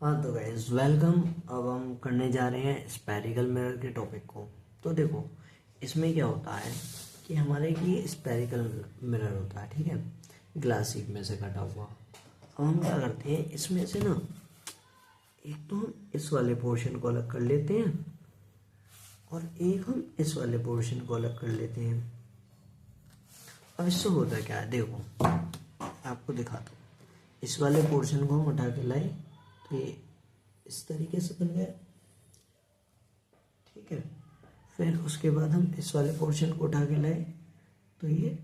हाँ तो guys welcome. अब हम करने जा रहे हैं स्पेरिकल मिरर के टॉपिक को। तो देखो इसमें क्या होता है कि हमारे ये स्पेरिकल मिरर होता है, ठीक है, ग्लासिक में से कटा हुआ। अब हम क्या करते हैं इसमें से ना, एक तो हम इस वाले पोर्शन को अलग कर लेते हैं और एक हम इस वाले पोर्शन को अलग कर लेते हैं। अब इससे होता क्या है, देखो आपको दिखाता हूँ। इस वाले पोर्शन को हम उठा के लाए तो ये इस तरीके से बन गया, ठीक है। फिर उसके बाद हम इस वाले पोर्शन को उठा के लाए तो ये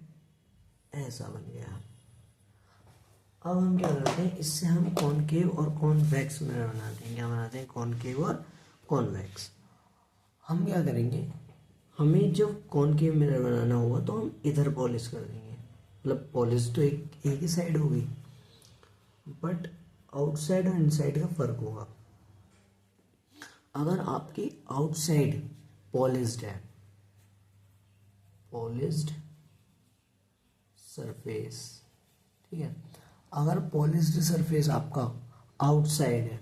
ऐसा बन गया। अब हम क्या करते हैं, इससे हम कॉनकेव और कॉन्वेक्स मिरर बनाते हैं। क्या बनाते हैं? कॉनकेव और कॉन्वेक्स। हम क्या करेंगे, हमें जब कॉनकेव मिरर बनाना होगा तो हम इधर पॉलिश कर देंगे, मतलब पॉलिश तो एक ही साइड होगी, बट आउटसाइड और इनसाइड का फर्क होगा। अगर आपकी आउटसाइड पॉलिश्ड है, पॉलिश्ड सरफेस, ठीक है, अगर पॉलिश्ड सरफेस आपका आउटसाइड है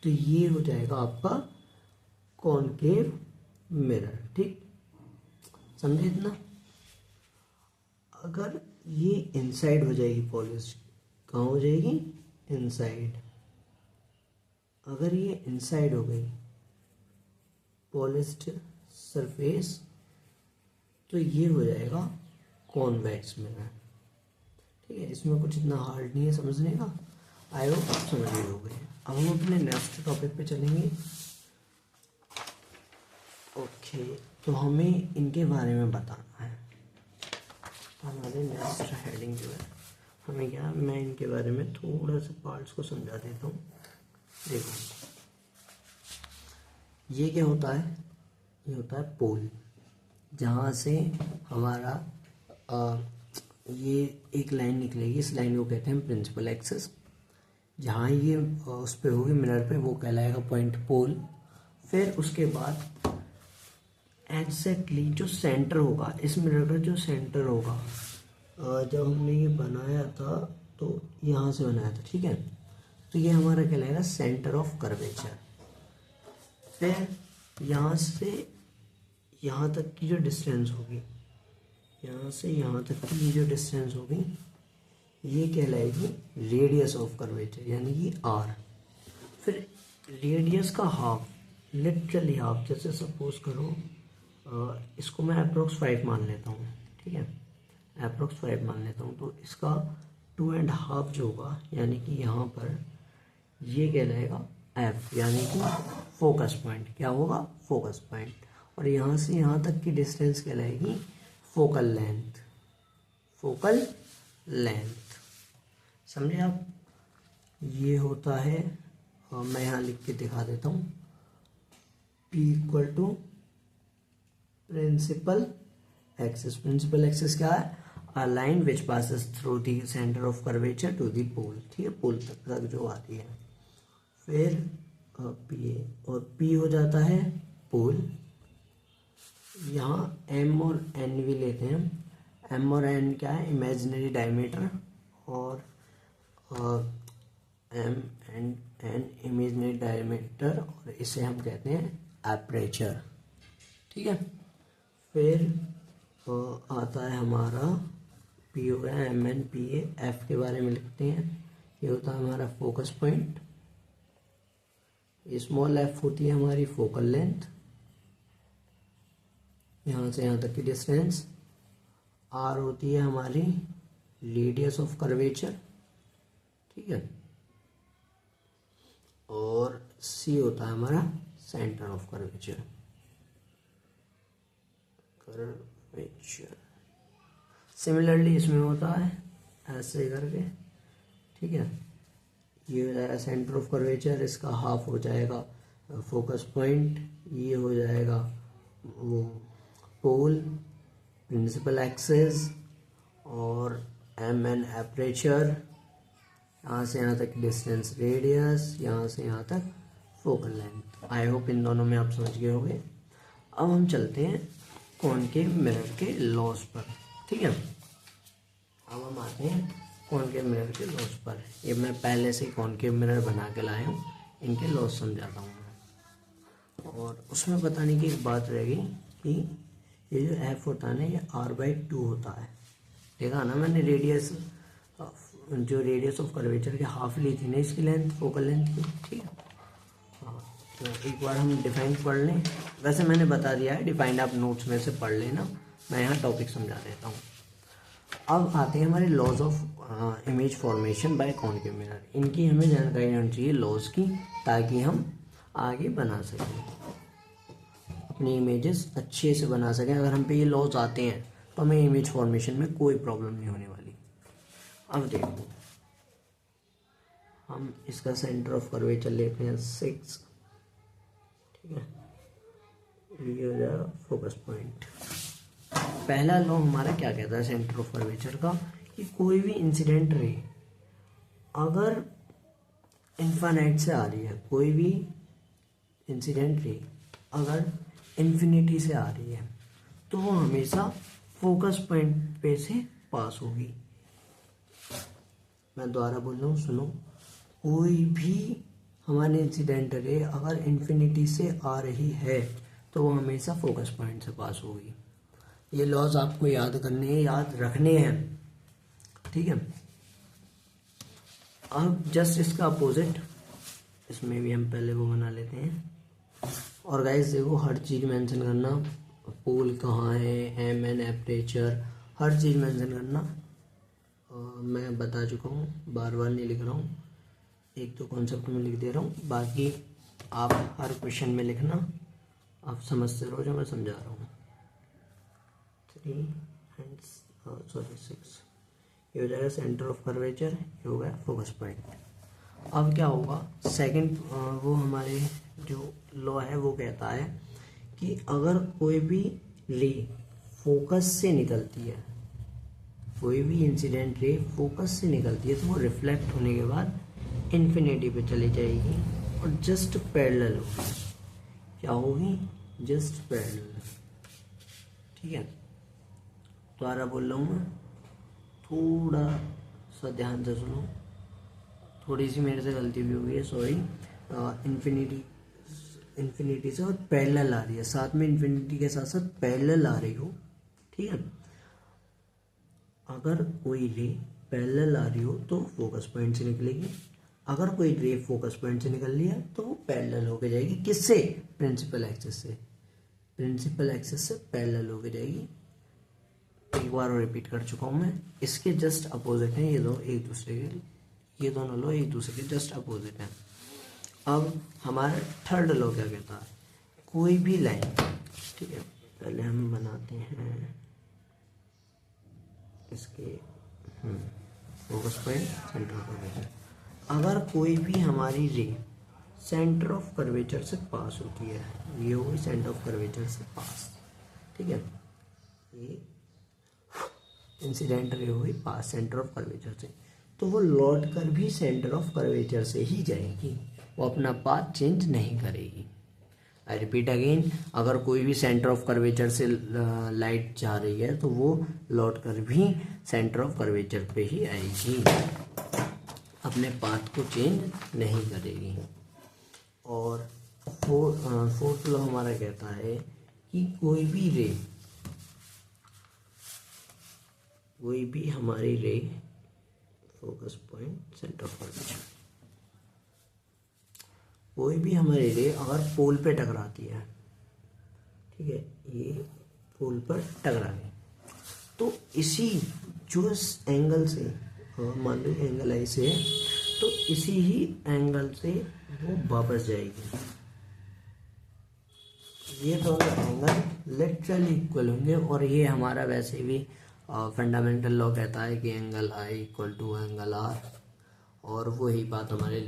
तो ये हो जाएगा आपका कॉनकेव मिरर, ठीक, समझे इतना। अगर ये इनसाइड हो जाएगी पॉलिश्ड, कहाँ हो जाएगी? इनसाइड। अगर ये इनसाइड हो गई पॉलिश्ड सरफेस तो ये हो जाएगा कॉन्वेक्स मिरर, ठीक है। इसमें कुछ इतना हार्ड नहीं है समझने का, आई होप आप समझ गए होंगे। अब हम अपने नेक्स्ट टॉपिक पे चलेंगे। ओके, तो हमें इनके बारे में बताना है। हमारे नेक्स्ट हेडिंग जो है, हमें क्या, मैं इनके बारे में थोड़ा सा पार्ट्स को समझा देता हूँ। देखो ये क्या होता है, ये होता है पोल, जहाँ से हमारा ये एक लाइन निकलेगी। इस लाइन को कहते हैं प्रिंसिपल एक्सिस। जहाँ ये उस पे होगी मिरर पे, वो कहलाएगा पॉइंट पोल। फिर उसके बाद एग्जैक्टली जो सेंटर होगा इस मिरर का, जो सेंटर होगा, जब हमने ये बनाया था तो यहाँ से बनाया था, ठीक है, तो ये हमारा कहलाएगा सेंटर ऑफ कर्वेचर। फिर यहाँ से यहाँ तक की जो डिस्टेंस होगी, यहाँ से यहाँ तक की ये जो डिस्टेंस होगी, ये कहलाएगी रेडियस ऑफ कर्वेचर, यानी कि आर। फिर रेडियस का हाफ, लिटरली हाफ, जैसे सपोज करो इसको मैं अप्रोक्स 5 मान लेता हूँ, ठीक है, अप्रोक्स 5 मान लेता हूँ, तो इसका 2.5 जो होगा, यानी कि यहाँ पर ये कहलाएगा एफ, यानी कि फोकस पॉइंट। क्या होगा? Focus point. और यहाँ से यहाँ तक की डिस्टेंस कहलाएगी फोकल लेंथ, फोकल लेंथ, समझे आप। ये होता है, मैं यहाँ लिख के दिखा देता हूँ, P equal to principal axis. Principal axis क्या है? A line which passes through the centre of curvature to the pole, ठीक है, पोल तक जो आती है। फिर P, और P हो जाता है पोल। यहाँ M और N भी लेते हैं। M और N क्या है? इमेजिनरी डायमीटर, और M and N imaginary diameter, और इसे हम कहते हैं एपरेचर, ठीक है। फिर आता है हमारा P हो गया, MN PA। F के बारे में लिखते हैं, ये होता है हमारा फोकस पॉइंट। स्मॉल f होती है हमारी फोकल लेंथ, यहाँ से यहाँ तक की डिस्टेंस। r होती है हमारी रेडियस ऑफ कर्वेचर, ठीक है, और c होता है हमारा centre of curvature, curvature. Similarly इसमें होता है ऐसे करके, ठीक है, ये हो जाएगा सेंटर ऑफ कर्वेचर, इसका हाफ हो जाएगा फोकस पॉइंट, ये हो जाएगा वो पोल, प्रिंसिपल एक्सिस, और एम एन एपरेचर, यहाँ से यहाँ तक डिस्टेंस रेडियस, यहाँ से यहाँ तक फोकल लेंथ। आई होप इन दोनों में आप समझ गए होंगे। अब हम चलते हैं कॉनकेव मिरर के लॉस पर, ठीक है। अब हम आते हैं कॉनकेव मिरर के लॉस पर। ये मैं पहले से कॉनकेव मिरर बना के लाया हूँ, इनके लॉस समझाता हूँ मैं। और उसमें बताने की एक बात रहेगी कि ये जो एफ होता है ना, ये r/2 होता है। देखा ना मैंने रेडियस, जो रेडियस ऑफ कर्वेचर की हाफ ली थी ना इसकी लेंथ, फोकल लेंथ की, ठीक है। हाँ, तो एक बार हम डिफाइन पढ़ लें। वैसे मैंने बता दिया है, डिफाइंड आप नोट्स में से पढ़ लेना, मैं यहाँ टॉपिक समझा देता हूँ। अब आते हैं हमारे laws of image formation by concave mirror. इनकी हमें जानकारी होनी चाहिए लॉज की, ताकि हम आगे बना सकें, अपनी इमेजेस अच्छे से बना सकें। अगर हम पे ये लॉज आते हैं तो हमें इमेज फॉर्मेशन में कोई प्रॉब्लम नहीं होने वाली। अब देखो, हम इसका सेंटर ऑफ कर्वेचर लेते हैं 6, ठीक है। ये हो जाएगा फोकस पॉइंट। पहला लॉ हमारा क्या कहता है सेंटर ऑफ कर्वेचर का, कि कोई भी इंसिडेंट रे अगर इन्फिनिट से आ रही है, कोई भी इंसिडेंट रे अगर इन्फिनिटी से आ रही है तो वो हमेशा फोकस पॉइंट पे से पास होगी। मैं दोबारा बोल रहा हूँ, सुनो। कोई भी हमारे इंसिडेंट रे अगर इन्फिनिटी से आ रही है तो वो हमेशा फोकस पॉइंट से पास होगी। ये लॉज आपको याद करने हैं, याद रखने हैं, ठीक है। अब जस्ट इसका अपोजिट, इसमें भी हम पहले वो बना लेते हैं। और गाइस देखो, हर चीज़ मेंशन करना, पोल कहाँ है, एम/एन एपरेचर, हर चीज़ मेंशन करना। मैं बता चुका हूँ, बार बार नहीं लिख रहा हूँ, एक तो कॉन्सेप्ट में लिख दे रहा हूँ, बाकी आप हर क्वेश्चन में लिखना, आप समझते रहो जो मैं समझा रहा हूँ। 6 ये हो जाएगा सेंटर ऑफ कर्वेचर, ये हो गया फोकस पॉइंट। अब क्या होगा, सेकंड वो हमारे जो लॉ है वो कहता है कि अगर कोई भी रे फोकस से निकलती है, कोई भी इंसिडेंट रे फोकस से निकलती है, तो वो रिफ्लेक्ट होने के बाद इन्फिनिटी पे चली जाएगी और जस्ट पैरेलल होगी। क्या होगी? जस्ट पैरेलल, ठीक है। दोबारा बोल रहा हूँ मैं, थोड़ा सा ध्यान से सुनो, थोड़ी सी मेरे से गलती भी हुई है, सॉरी। इन्फिनिटी से और पैरेलल आ रही है, साथ में इन्फिनिटी के साथ साथ पैरेलल आ रही हो, ठीक है। अगर कोई रे पैरेलल आ रही हो तो फोकस पॉइंट से निकलेगी, अगर कोई रे फोकस पॉइंट से निकल रही है तो वो पैरेलल होके जाएगी। किससे? प्रिंसिपल एक्सिस से। प्रिंसिपल एक्सिस से पैरेलल होके जाएगी। एक बार और रिपीट कर चुका हूँ मैं। इसके जस्ट अपोजिट हैं ये दो, एक दूसरे के, ये दोनों लो एक दूसरे के जस्ट अपोजिट हैं। अब हमारा थर्ड लॉ क्या कहता है, कोई भी लाइन, ठीक है, पहले हम बनाते हैं इसके focus point, centre of curvature. अगर कोई भी हमारी रे सेंटर ऑफ कर्वेचर से पास होती है, ये होगी सेंटर ऑफ कर्वेचर से पास, ठीक है, ये इंसिडेंट रे हुई पास सेंटर ऑफ कर्वेचर से, तो वो लौट कर भी सेंटर ऑफ कर्वेचर से ही जाएगी, वो अपना पाथ चेंज नहीं करेगी। आई रिपीट अगेन, अगर कोई भी सेंटर ऑफ कर्वेचर से लाइट जा रही है तो वो लौट कर भी सेंटर ऑफ कर्वेचर पे ही आएगी, अपने पाथ को चेंज नहीं करेगी। और फोर्थ लॉ हमारा कहता है कि कोई भी हमारी रे focus point centre of curvature, कोई भी हमारी रे अगर पोल पे टकराती है, ठीक है, ये पोल पर टकरा गई, तो इसी जो इस एंगल से, मान लो एंगल ऐसे है, तो इसी ही एंगल से वो वापस जाएगी। ये दोनों एंगल लिटरली इक्वल होंगे, और ये हमारा वैसे भी फंडामेंटल लॉ कहता है कि angle i equal to angle r, और वही बात हमारे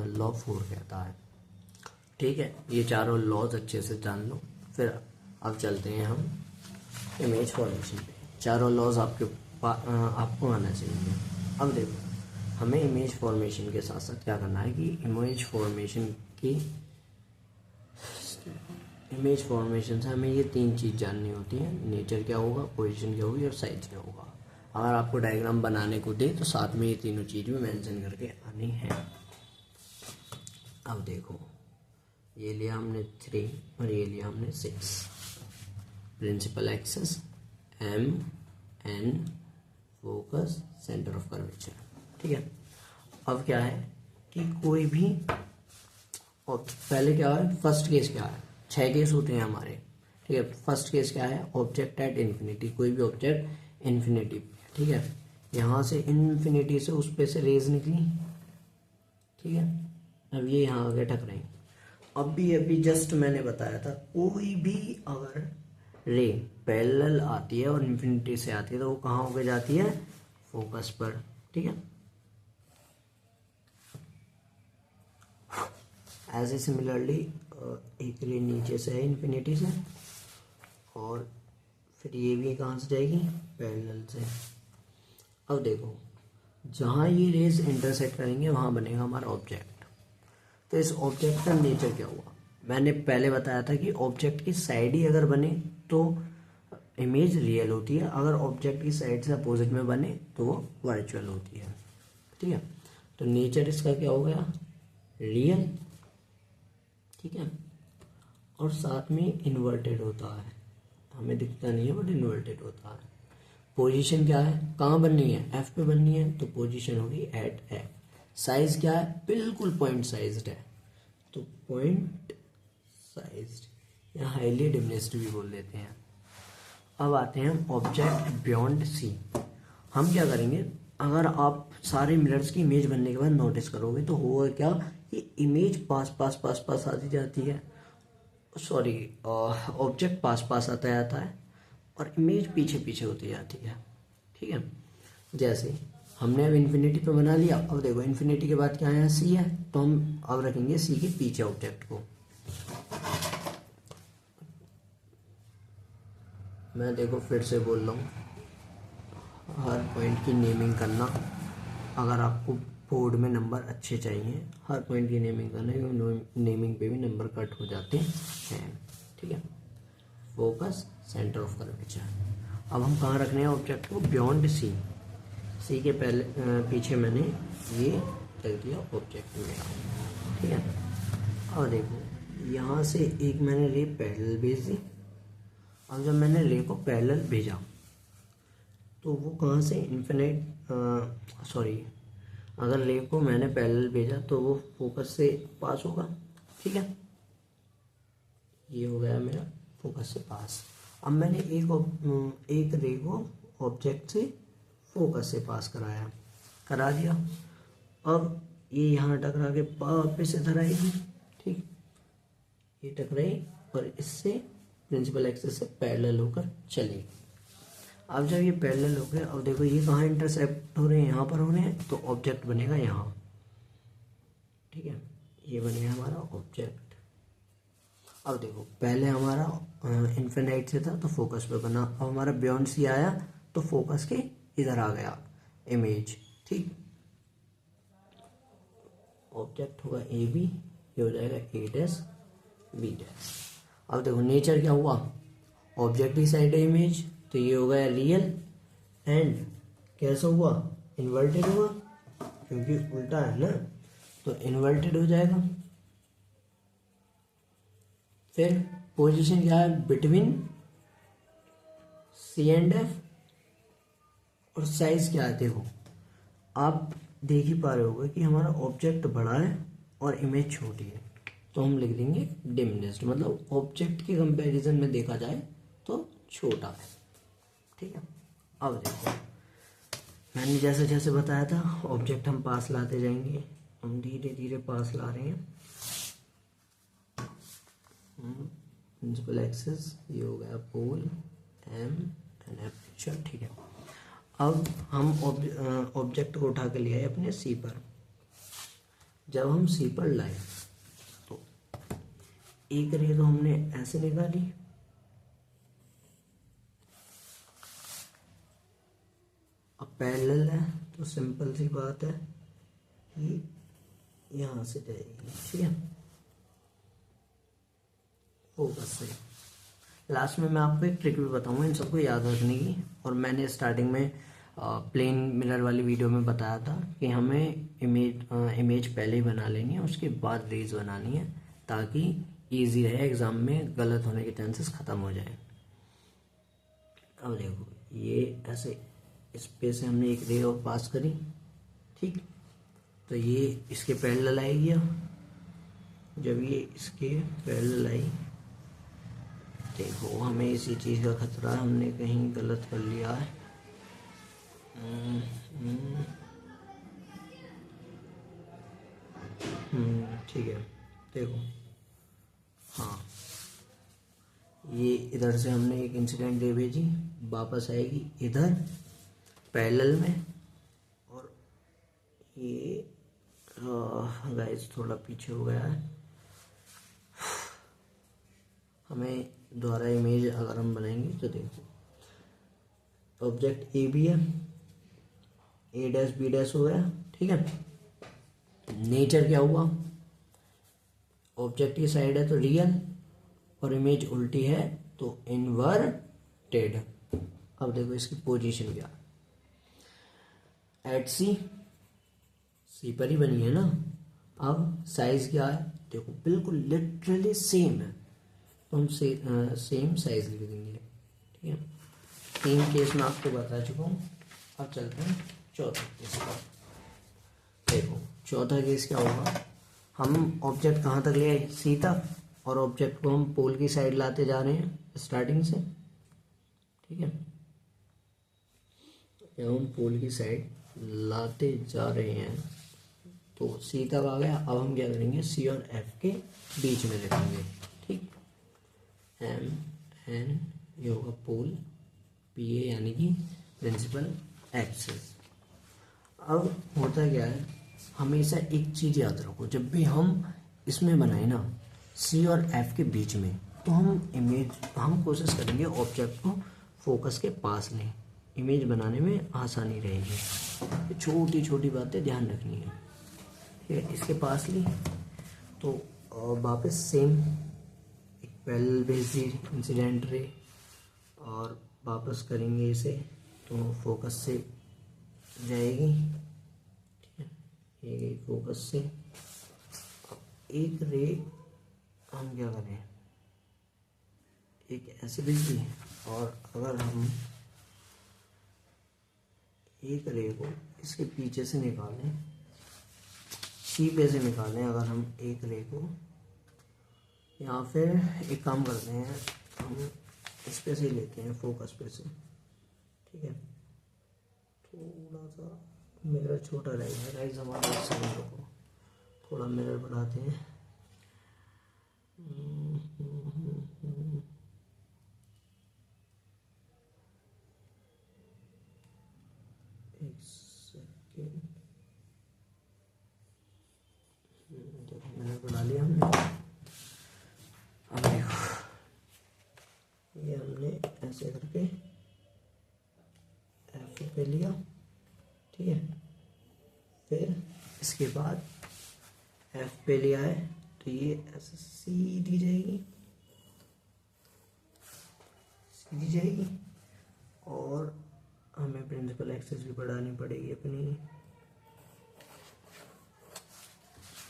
लॉ 4 कहता है, ठीक है। ये चारों लॉज अच्छे से जान लो, फिर अब चलते हैं हम इमेज फॉर्मेशन पे। चारों लॉज आपको आना चाहिए। अब देखो, हमें इमेज फॉर्मेशन के साथ साथ क्या करना है कि इमेज फॉर्मेशन से हमें ये 3 चीज़ जाननी होती है, नेचर क्या होगा, पोजीशन क्या होगी और साइज क्या होगा। अगर आपको डायग्राम बनाने को दे तो साथ में ये तीनों चीज़ भी मेंशन करके आनी है। अब देखो, ये लिया हमने 3 और ये लिया हमने 6। Principal axis M N, focus, centre of curvature, ठीक है। अब क्या है कि कोई भी, और पहले क्या है, फर्स्ट केस क्या है, 6 केस होते हैं हमारे, ठीक है। फर्स्ट केस क्या है, ऑब्जेक्ट एट इन्फिनिटी, कोई भी ऑब्जेक्ट इन्फिनिटी, ठीक है। यहाँ से इन्फिनिटी से उस पे से रेज निकली, ठीक है। अब ये यहाँ आगे टकराई। अभी जस्ट मैंने बताया था, कोई भी अगर रे पैरेलल आती है और इन्फिनिटी से आती है तो वो कहाँ होके जाती है, फोकस पर, ठीक है। ऐसे सिमिलरली एक रे नीचे से है इन्फिनिटी से, और फिर ये भी कहाँ से जाएगी, पैरेलल से। अब देखो, जहाँ ये रेज इंटरसेक्ट करेंगे वहाँ बनेगा हमारा ऑब्जेक्ट। तो इस ऑब्जेक्ट का नेचर क्या हुआ, मैंने पहले बताया था कि ऑब्जेक्ट की साइड ही अगर बने तो इमेज रियल होती है, अगर ऑब्जेक्ट की साइड से अपोजिट में बने तो वो वर्चुअल होती है, ठीक है। तो नेचर इसका क्या हो गया, रियल, ठीक है। और साथ में इन्वर्टेड होता है, हमें दिखता नहीं है बट इन्वर्टेड होता है। पोजीशन क्या है, कहाँ बननी है, एफ पे बननी है, तो पोजीशन होगी एट एफ। साइज क्या है, बिल्कुल पॉइंट साइज्ड है, तो पॉइंट साइज्ड या हाईली डिमिनिश्ड भी बोल देते हैं। अब आते हैं हम ऑब्जेक्ट बियॉन्ड सी। हम क्या करेंगे, अगर आप सारे मिरर्स की इमेज बनने के बाद नोटिस करोगे तो होगा क्या, ये इमेज पास पास पास पास आती जाती है, सॉरी ऑब्जेक्ट पास पास आता जाता है और इमेज पीछे पीछे होती जाती है, ठीक है। जैसे हमने अब इन्फिनिटी पे बना लिया, अब देखो इन्फिनिटी के बाद क्या है, सी है, तो हम अब रखेंगे सी के पीछे ऑब्जेक्ट को। मैं देखो फिर से बोल रहा हूँ, हर पॉइंट की नेमिंग करना, अगर आपको बोर्ड में नंबर अच्छे चाहिए, हर पॉइंट की नेमिंग करना, क्योंकि नेमिंग पे भी नंबर कट हो जाते हैं, ठीक है। Focus, centre of curvature. अब हम कहाँ रखने हैं ऑब्जेक्ट को, बियॉन्ड सी। सी के पहले पीछे मैंने ये रख दिया ऑब्जेक्ट में, ठीक है। अब देखो, यहाँ से एक मैंने रे पैरेलल भेज दी। अब जब मैंने रे को पैरेलल भेजा तो वो कहाँ से, इन्फिनिट, सॉरी, अगर रे को मैंने पैरेलल भेजा तो वो फोकस से पास होगा, ठीक है। ये हो गया मेरा फोकस से पास। अब मैंने एक रे को ऑब्जेक्ट से फोकस से पास करा दिया। अब ये यहाँ टकरा के वापस इधर आएगी, ठीक, ये टकराई और इससे प्रिंसिपल एक्सिस से पैरेलल होकर चलेगी। अब जब ये पैरेलल हो गए, अब देखो ये कहाँ इंटरसेप्ट हो रहे हैं, यहाँ पर हो रहे हैं, तो ऑब्जेक्ट बनेगा यहाँ, ठीक है। ये बनेगा हमारा ऑब्जेक्ट। अब देखो, पहले हमारा इन्फिनाइट से था तो फोकस पे बना, अब हमारा बियॉन्ड सी आया तो फोकस के इधर आ गया इमेज, ठीक। ऑब्जेक्ट होगा ए बी, ये हो जाएगा ए डैश बी डैश। अब देखो नेचर क्या हुआ, ऑब्जेक्ट की साइड है इमेज, तो ये हो गया रियल, एंड कैसा हुआ, इन्वर्टेड हुआ, क्योंकि उल्टा है ना, तो इन्वर्टेड हो जाएगा। फिर पोजीशन क्या है, बिटवीन सी एंड एफ, और साइज क्या है, देखो आप देख ही पा रहे होगे कि हमारा ऑब्जेक्ट बड़ा है और इमेज छोटी है, तो हम लिख देंगे डिमिनिश्ड, मतलब ऑब्जेक्ट के कंपैरिजन में देखा जाए तो छोटा है, ठीक है। अब देखो, मैंने जैसे जैसे बताया था ऑब्जेक्ट हम पास लाते जाएंगे, हम धीरे धीरे पास ला रहे हैं। प्रिंसिपल एक्सिस ये हो गया पोल एम एंड एपर्चर, ठीक है। अब हम ऑब्जेक्ट को उठा के ले आए अपने सी पर। जब हम सी पर लाए तो एक रे तो हमने ऐसे निकाली, अब पैरेलल है तो सिंपल सी बात है कि यहाँ से जाएगी, ठीक है, फोकस से। लास्ट में मैं आपको एक ट्रिक भी बताऊंगा इन सबको याद रखने की, और मैंने स्टार्टिंग में प्लेन मिरर वाली वीडियो में बताया था कि हमें इमेज पहले ही बना लेनी है, उसके बाद रेज बनानी है, ताकि इजी रहे, एग्जाम में गलत होने के चांसेस ख़त्म हो जाए। अब देखो ये ऐसे इस पे से हमने एक रे और पास करी, ठीक, तो ये इसके पैरेलल आएगी। अब जब ये इसके पैरेलल आई, देखो हमें इसी चीज़ का खतरा है, हमने कहीं गलत कर लिया है। ठीक है, देखो, हाँ, ये इधर से हमने एक इंसिडेंट रे भेजी, वापस आएगी इधर पैरेलल में, और ये गाइस थोड़ा पीछे हो गया है। हमें दोबारा इमेज अगर हम बनाएंगे तो देखो ऑब्जेक्ट ए बी है, ए डैश बी डैश हो गया, ठीक है। नेचर क्या हुआ, ऑब्जेक्ट की साइड है तो रियल, और इमेज उल्टी है तो इनवर्टेड। अब देखो इसकी पोजीशन क्या है, एट सी, सी पर ही बनी है ना। अब साइज क्या है, देखो बिल्कुल लिटरली सेम है, तो हम सेम साइज लिख देंगे, ठीक है। तीन केस मैं आपको बता चुका हूँ। अब चलते हैं चौथा केस पर। देखो चौथा केस क्या होगा, हम ऑब्जेक्ट कहाँ तक ले आए, सी तक, और ऑब्जेक्ट को हम पोल की साइड लाते जा रहे हैं स्टार्टिंग से, ठीक है। जब हम पोल की साइड लाते जा रहे हैं तो सी तक आ गया। अब हम क्या करेंगे, सी और एफ के बीच में रखेंगे, ठीक। एम एन ये होगा पोल, पी ए यानी कि प्रिंसिपल एक्सिस। अब होता क्या है, हमेशा एक चीज़ याद रखो, जब भी हम इसमें बनाए ना सी और एफ के बीच में, तो हम कोशिश करेंगे ऑब्जेक्ट को फोकस के पास लें, इमेज बनाने में आसानी रहेगी। छोटी छोटी बातें ध्यान रखनी है, ठीक है। इसके पास ली तो वापस सेम एक पैरेलल बेस दी इंसिडेंट रे, और वापस करेंगे इसे तो फोकस से जाएगी, ठीक है। ये गई फोकस से। अब एक रे हम क्या करें, एक ऐसे भेज दी, और अगर हम एक रे को इसके पीछे से निकालें, सी पे से निकालें, अगर हम एक रे को, या फिर एक काम करते हैं, हम इस पे से लेते हैं फोकस पे से, ठीक है। थोड़ा सा मिरर छोटा रहेगा गाइस हमारे सेकंड को, थोड़ा मिरर बढ़ाते हैं। एक सेकेंड, देखो मिरर बढ़ा लिया हमने। अब देखो ये हमने ऐसे करके एफ पे लिया, ठीक है। फिर इसके बाद एफ पे लिया है तो ये ऐसे सीधी जाएगी, सीधी जाएगी, और हमें प्रिंसिपल एक्सिस भी बढ़ानी पड़ेगी अपनी,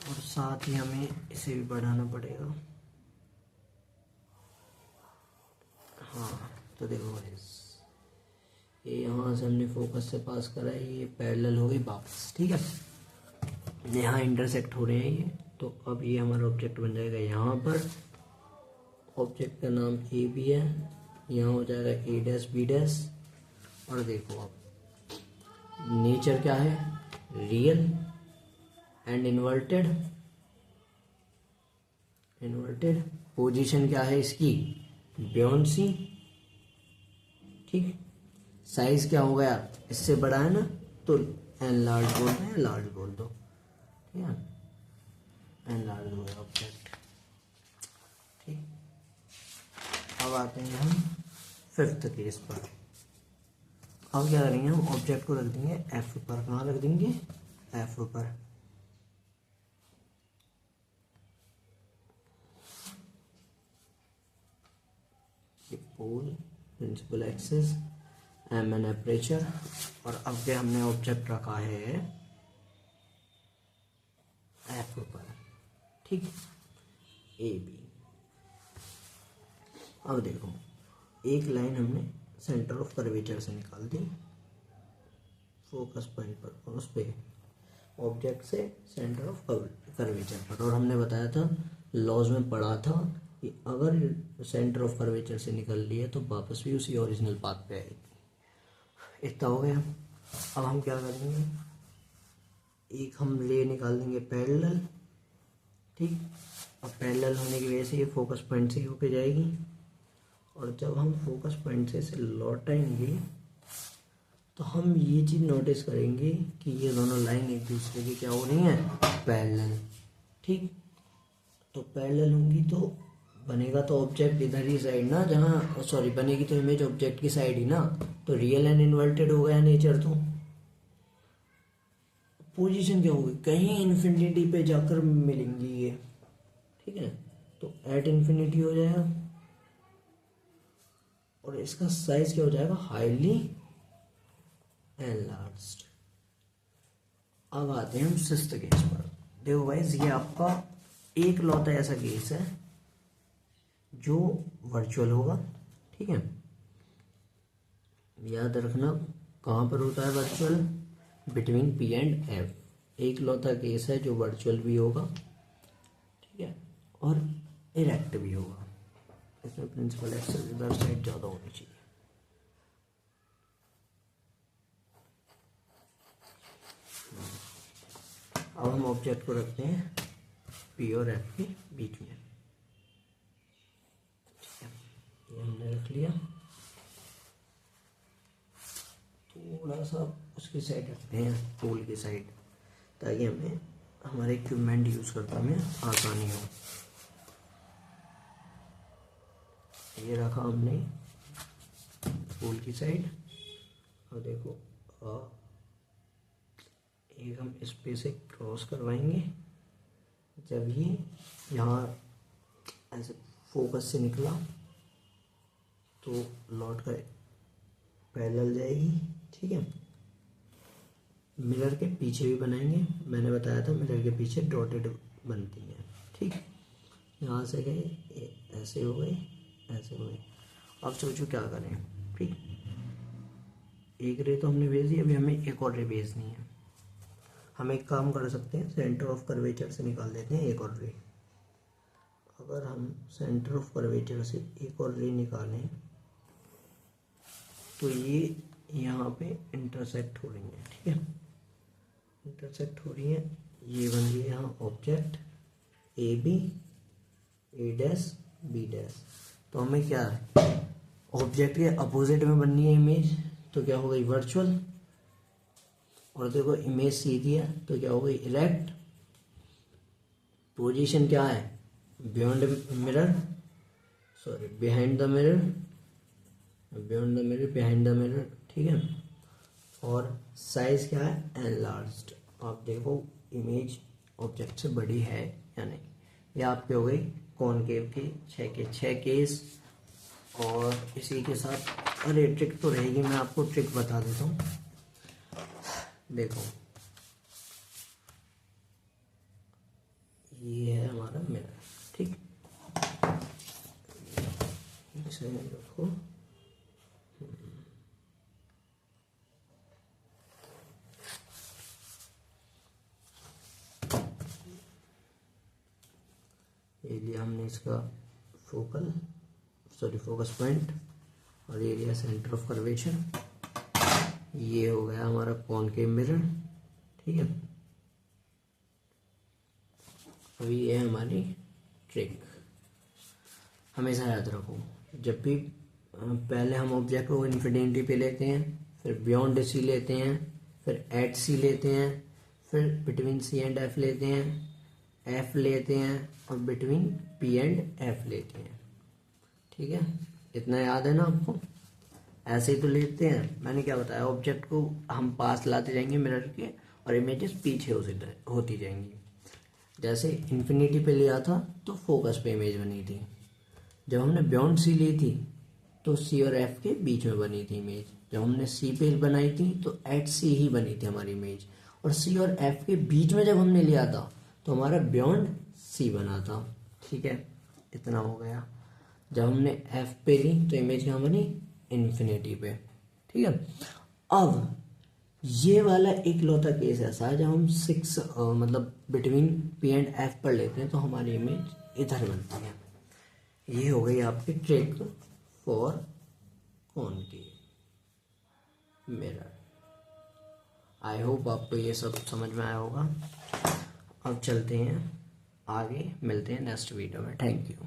और साथ ही हमें इसे भी बढ़ाना पड़ेगा। हाँ तो देखो ये यहाँ से हमने फोकस से पास करा है, ये पैरेलल हो गई वापस, ठीक है। यहाँ इंटरसेक्ट हो रहे हैं ये, तो अब ये हमारा ऑब्जेक्ट बन जाएगा यहाँ पर। ऑब्जेक्ट का नाम ए बी है, यहाँ हो जाएगा ए डैश बी डैश, और देखो अब नेचर क्या है, real and inverted, inverted. Position क्या है इसकी, बियॉन्ड सी, ठीक। साइज क्या हो गया, इससे बड़ा है ना, तो एन लार्ज बोल दो या लार्ज बोल दो, ठीक है, एन लार्ज हो गया ऑब्जेक्ट, ठीक। अब आते हैं हम फिफ्थ केस पर। अब क्या करेंगे, हम ऑब्जेक्ट को रख देंगे एफ पर। कहाँ रख देंगे, एफ पर। ये pole, principal axis M N aperture, और अब हमने ऑब्जेक्ट रखा है एफ पर, ठीक, ए बी। अब देखो एक लाइन हमने सेंटर ऑफ कर्वेचर से निकाल दी फोकस पॉइंट पर, और उस पर ऑब्जेक्ट से सेंटर ऑफ कर्वेचर पर, और हमने बताया था लॉज में पढ़ा था कि अगर सेंटर ऑफ कर्वेचर से निकल लिया तो वापस भी उसी ओरिजिनल पाथ पे आएगी। इतना हो गया। अब हम क्या करेंगे, एक हम ले निकाल देंगे पैरेलल, ठीक। अब पैरेलल होने की वजह से ये फोकस पॉइंट से होके जाएगी, और जब हम फोकस पॉइंट से इसे लौटाएंगे तो हम ये चीज़ नोटिस करेंगे कि ये दोनों लाइन एक दूसरे की क्या हो रही हैं, पैरेलल, ठीक। तो पैरेलल होंगी तो बनेगा तो ऑब्जेक्ट इधर ही साइड ना, जहाँ सॉरी बनेगी तो इमेज ऑब्जेक्ट की साइड ही ना, तो रियल एंड इन्वर्टेड हो गया नेचर। तो पोजीशन क्या होगी, कहीं इन्फिनिटी पे जाकर मिलेंगी ये, ठीक है। तो एट इन्फिनिटी हो जाएगा, और इसका साइज क्या हो जाएगा, हाईली एनलार्ज्ड। अब आते हैं हम सिक्स्थ केस पर। देखो गाइस, ये आपका एक लौता ऐसा केस है जो वर्चुअल होगा, ठीक है। याद रखना कहाँ पर होता है virtual, between P and F. एक लौता केस है जो वर्चुअल भी होगा, ठीक है, और इरेक्ट भी होगा। इसमें प्रिंसिपल एक्सेस इधर साइड ज़्यादा होनी चाहिए। अब हम ऑब्जेक्ट को रखते हैं पी और एफ के बीच में, ठीक है। ये हमने रख लिया, थोड़ा सा उसकी साइड रखते हैं, टूल की साइड, ताकि हमें हमारे इक्विपमेंट यूज़ करने में आसानी हो। ये रखा हमने टूल की साइड, और देखो एक हम इस पे से क्रॉस करवाएंगे। जब ये यहाँ ऐसे फोकस से निकला तो लौट कर पैरेलल जाएगी, ठीक है। मिरर के पीछे भी बनाएंगे, मैंने बताया था मिरर के पीछे डॉटेड बनती हैं, ठीक। यहाँ से गए, ऐसे हो गए, ऐसे हो गए। अब सोचो क्या करें, ठीक। एक रे तो हमने भेज दी, अभी हमें एक और रे भेजनी है। हम एक काम कर सकते हैं, सेंटर ऑफ कर्वेचर से निकाल देते हैं एक और रे। अगर हम सेंटर ऑफ कर्वेचर से एक और रे निकालें तो ये यहाँ पे इंटरसेक्ट हो रही है, ठीक है। इंटरसेक्ट हो रही है, ये बन गई यहाँ object A B, A dash B dash. तो हमें क्या है, ऑब्जेक्ट के अपोजिट में बननी है इमेज, तो क्या हो गई वर्चुअल। और देखो इमेज सीधी है तो क्या हो गई इरेक्ट। पोजीशन क्या है, beyond mirror, sorry behind the mirror, beyond the mirror, behind the mirror, ठीक है। और साइज क्या है, एनलार्ज्ड। आप देखो इमेज ऑब्जेक्ट से बड़ी है या नहीं। ये आपके हो गई कॉनकेव के 6 के 6 केस। और इसी के साथ अरे ट्रिक तो रहेगी, मैं आपको ट्रिक बता देता हूँ। देखो ये है हमारा मिरर, ठीक। इसे रखो, ये लिया हमने इसका फोकस पॉइंट, और ये लिया सेंटर ऑफ कर्वेचर। ये हो गया हमारा कॉनकेव मिरर, ठीक है। अभी ये है हमारी ट्रिक। हमेशा याद रखो, जब भी पहले हम ऑब्जेक्ट को इन्फिनिटी पे लेते हैं, फिर बियॉन्ड सी लेते हैं, फिर एट सी लेते हैं, फिर बिटवीन सी एंड एफ लेते हैं, एफ लेते हैं, और बिटवीन पी एंड एफ लेते हैं, ठीक है। इतना याद है ना आपको। ऐसे ही तो लेते हैं, मैंने क्या बताया, ऑब्जेक्ट को हम पास लाते जाएंगे मिरर के, और इमेजेस पीछे होती जाएंगी। जैसे इन्फिनिटी पे लिया था तो फोकस पे इमेज बनी थी, जब हमने बियॉन्ड सी ली थी तो सी और एफ के बीच में बनी थी इमेज, जब हमने सी पे बनाई थी तो एट सी ही बनी थी हमारी इमेज, और सी और एफ के बीच में जब हमने लिया था तो हमारा बियॉन्ड सी बना था। ठीक है, इतना हो गया। जब हमने एफ पे ली तो इमेज कहाँ बनी, इन्फिनिटी पे। ठीक है, अब ये वाला एक लौता केस ऐसा है जब हम 6 मतलब बिटवीन पी एंड एफ पर लेते हैं तो हमारी इमेज इधर बनती है। ये हो गई आपकी trick for concave mirror. I hope आपको ये सब समझ में आया होगा। अब चलते हैं आगे, मिलते हैं नेक्स्ट वीडियो में। Thank you.